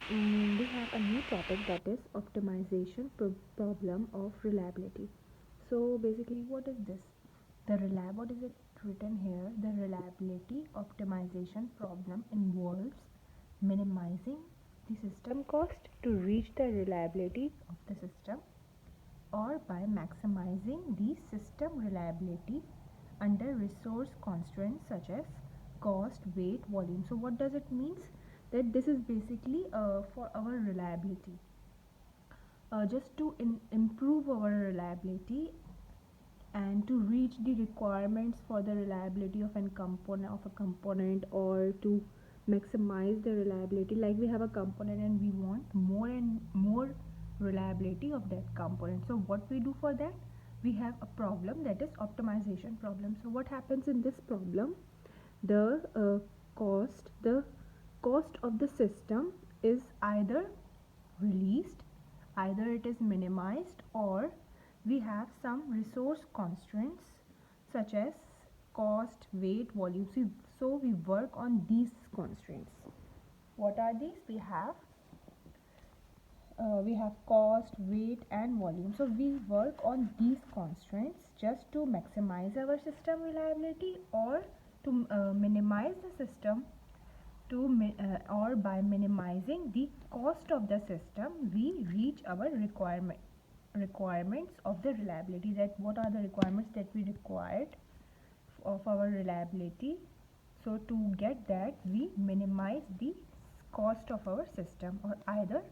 We have a new topic, that is optimization problem of reliability. So basically, what is this? What is it written here? The reliability optimization problem involves minimizing the system cost to reach the reliability of the system, or by maximizing the system reliability under resource constraints such as cost, weight, volume. So what does it means? That this is basically for our reliability, just to improve our reliability and to reach the requirements for the reliability of a component, or to maximize the reliability. Like, we have a component and we want more and more reliability of that component. So what we do for that? We have a problem, that is optimization problem. So what happens in this problem? The cost of the system is either released, either it is minimized, or we have some resource constraints such as cost, weight, volume. So we work on these constraints. What are these? We have cost, weight, and volume. So we work on these constraints just to maximize our system reliability, or to minimize the system, or by minimizing the cost of the system, we reach our requirements of the reliability. That what are the requirements that we required of our reliability? So to get that, we minimize the cost of our system, or either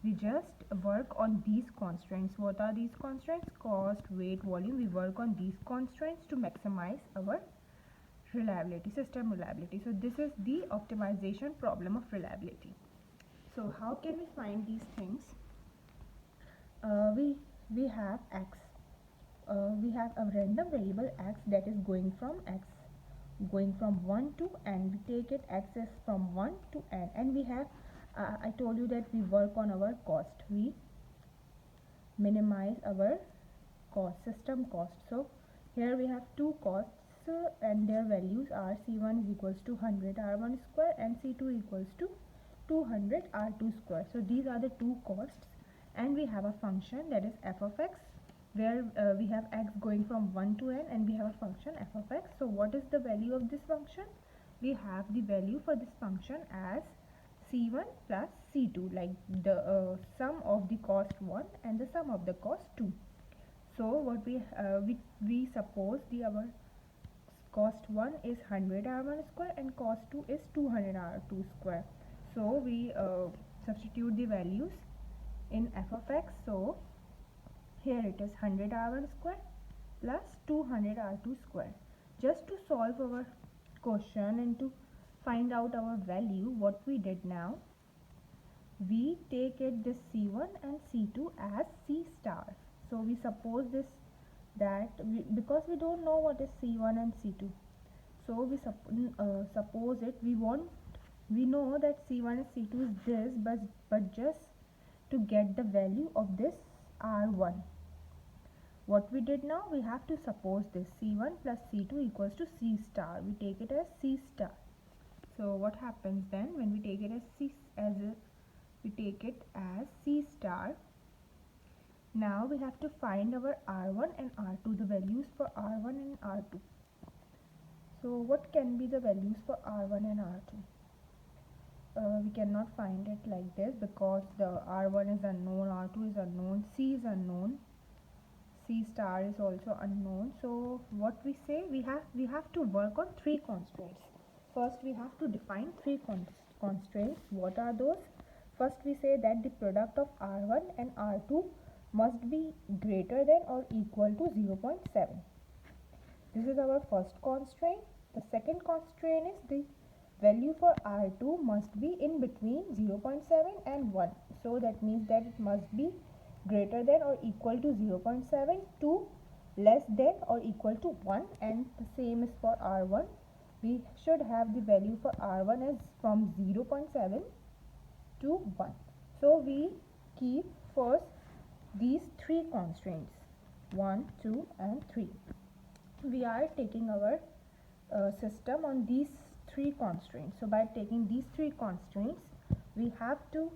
we just work on these constraints. What are these constraints? Cost, weight, volume. We work on these constraints to maximize our reliability, system reliability. So this is the optimization problem of reliability. So how can we find these things? We have x. We have a random variable x that is going from 1 to n. We take it x is from 1 to n, and we have I told you that we work on our cost. We minimize our system cost. So here we have two costs, and their values are c1 is equals to 100 r1 square and c2 equals to 200 r2 square. So these are the two costs, and we have a function, that is f of x, where we have x going from 1 to n, and we have a function f of x. So what is the value of this function? We have the value for this function as c1 plus c2, like the sum of the cost 1 and the sum of the cost 2. So what we suppose our cost 1 is 100 r1 square and cost 2 is 200 r2 square. So we substitute the values in f of x. So here it is 100 r1 square plus 200 r2 square. Just to solve our question and to find out our value, what we did now, we take it this c1 and c2 as c star. So we suppose this, because we don't know what is c1 and c2, so we suppose it. We know that c1 and c2 is this, but just to get the value of this r1, what we did now, we have to suppose this c1 plus c2 equals to c star. We take it as c star. So what happens then when we take it we take it as c star? Now we have to find our r1 and r2, the values for r1 and r2. So what can be the values for r1 and r2? We cannot find it like this, because the r1 is unknown, r2 is unknown, c is unknown, c star is also unknown. So what we say, we have to work on three constraints. First we have to define three constraints. What are those? First we say that the product of r1 and r2 must be greater than or equal to 0.7. This is our first constraint. The second constraint is the value for r2 must be in between 0.7 and 1. So that means that it must be greater than or equal to 0.7 to less than or equal to 1, and the same is for r1. We should have the value for r1 as from 0.7 to 1. So we keep first these three constraints, 1, 2 and 3. We are taking our system on these three constraints. So by taking these three constraints, we have to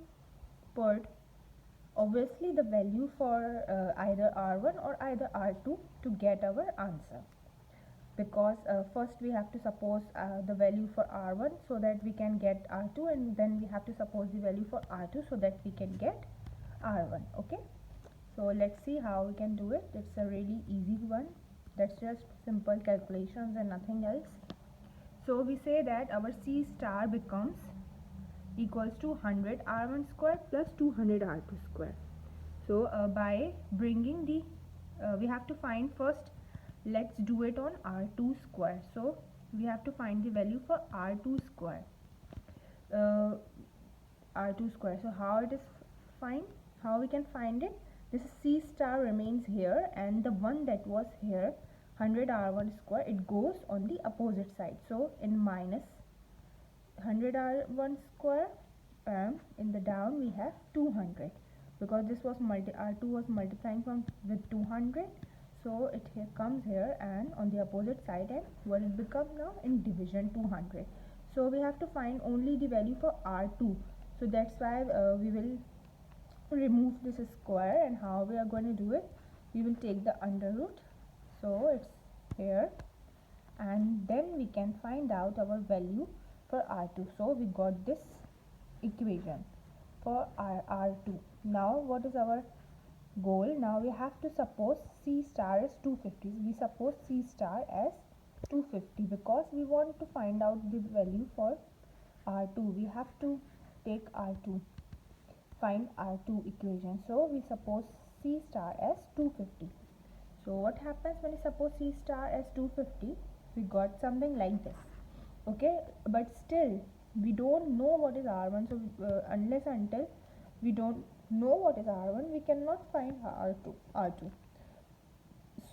put obviously the value for either R1 or either R2 to get our answer, because first we have to suppose the value for R1 so that we can get R2, and then we have to suppose the value for R2 so that we can get R1. Okay, so let's see how we can do it. It's a really easy one. That's just simple calculations and nothing else. So we say that our C star becomes equals to 100 R1 square plus 200 R2 square. So by bringing the we have to find first, let's do it on R2 square. So we have to find the value for R2 square. R2 square. So how it is find? How we can find it? This C star remains here, and the one that was here, 100 R1 square, it goes on the opposite side. So in minus 100 R1 square, in the down we have 200, because this was R2 was multiplying from with 200, so it here comes here and on the opposite side, and what it become now in division 200. So we have to find only the value for R2, so that's why we will remove this square. And how we are going to do it? We will take the under root, so it's here, and then we can find out our value for R2. So we got this equation for R2. Now what is our goal? Now we have to suppose C star as 250. We suppose C star as 250 because we want to find out the value for R2. We have to take R2, find R2 equation. So we suppose C star as 250. So what happens when we suppose C star as 250? We got something like this. Okay, but still we don't know what is R1. So until we don't know what is R1, we cannot find R2.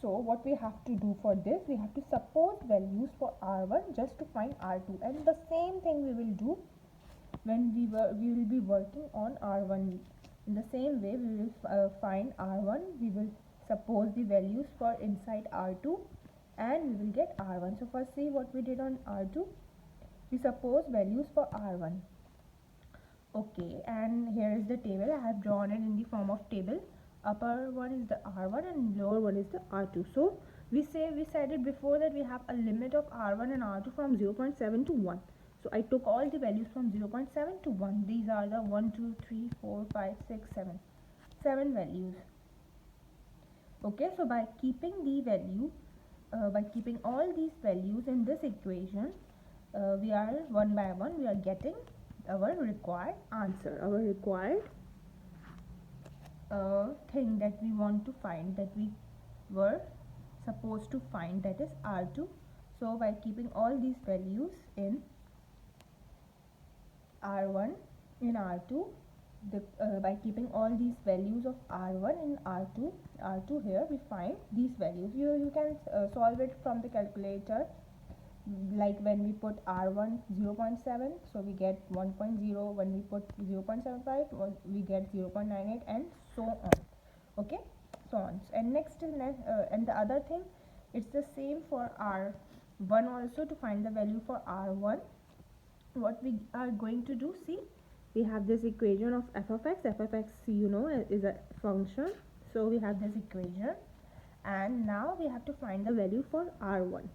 So what we have to do for this, we have to suppose values for R1 just to find R2, and the same thing we will do when we will be working on R1. In the same way, we will find R1, we will suppose the values for inside R2, and we will get R1. So first see what we did on R2. We suppose values for R1. Okay, and here is the table. I have drawn it in the form of table. Upper one is the R1 and lower one is the R2. So we said it before that we have a limit of R1 and R2 from 0.7 to 1. So I took all the values from 0.7 to 1. These are the 1, 2, 3, 4, 5, 6, 7. 7 values. Okay, so by keeping the value, by keeping all these values in this equation, we are one by one we are getting our required answer, our required thing that we want to find, that we were supposed to find, that is R2. So by keeping all these values in R1 in R2, by keeping all these values of R1 in R2 here, we find these values. You can solve it from the calculator, like when we put R1 0.7, so we get 1.0. When we put 0.75, we get 0.98, and so on. Okay, so on. And next is and the other thing, it's the same for R1 also. To find the value for R1, what we are going to do, see, we have this equation of f of x. F of x, you know, is a function. So we have this equation, and now we have to find the value for R1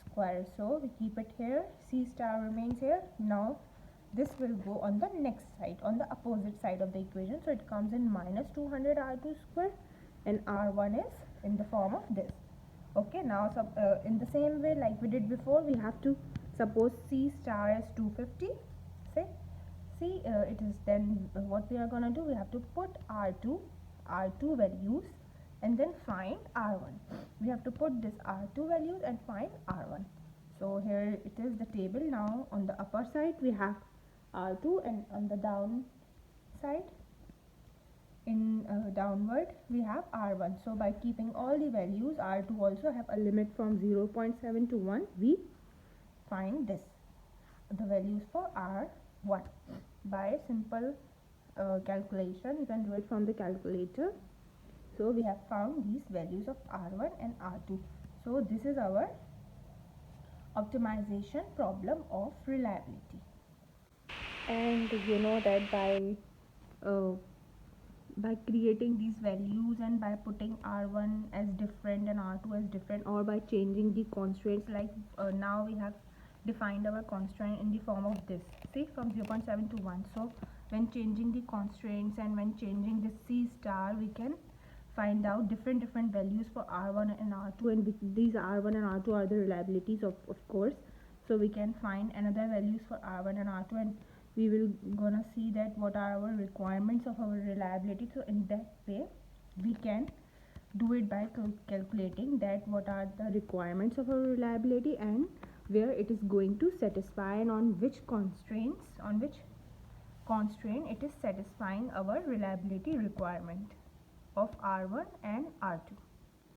square. So we keep it here, C star remains here. Now this will go on the next side, on the opposite side of the equation. So it comes in minus 200 R2 square, and R1 is in the form of this. Okay, now in the same way like we did before, we have to suppose C star as 250. Say, see, it is then what we are gonna do, we have to put R2 values and then find R1. We have to put this R2 values and find R1. So here it is the table. Now on the upper side we have R2, and on the down side, in downward, we have R1. So by keeping all the values, R2 also have a limit from 0.7 to 1, we find this, the values for R1 by simple calculation. You can do it from the calculator. So we have found these values of R1 and R2. So this is our optimization problem of reliability. And you know that uh, by creating these values and by putting r1 as different and r2 as different, or by changing the constraints, like now we have defined our constraint in the form of this, see, from 0.7 to 1. So when changing the constraints and when changing this c star, we can find out different values for r1 and r2, and these r1 and r2 are the reliabilities of course. So we can find another values for r1 and r2, and we will gonna see that what are our requirements of our reliability. So in that way we can do it by calculating that what are the requirements of our reliability and where it is going to satisfy, and on which constraint it is satisfying our reliability requirement of r1 and r2.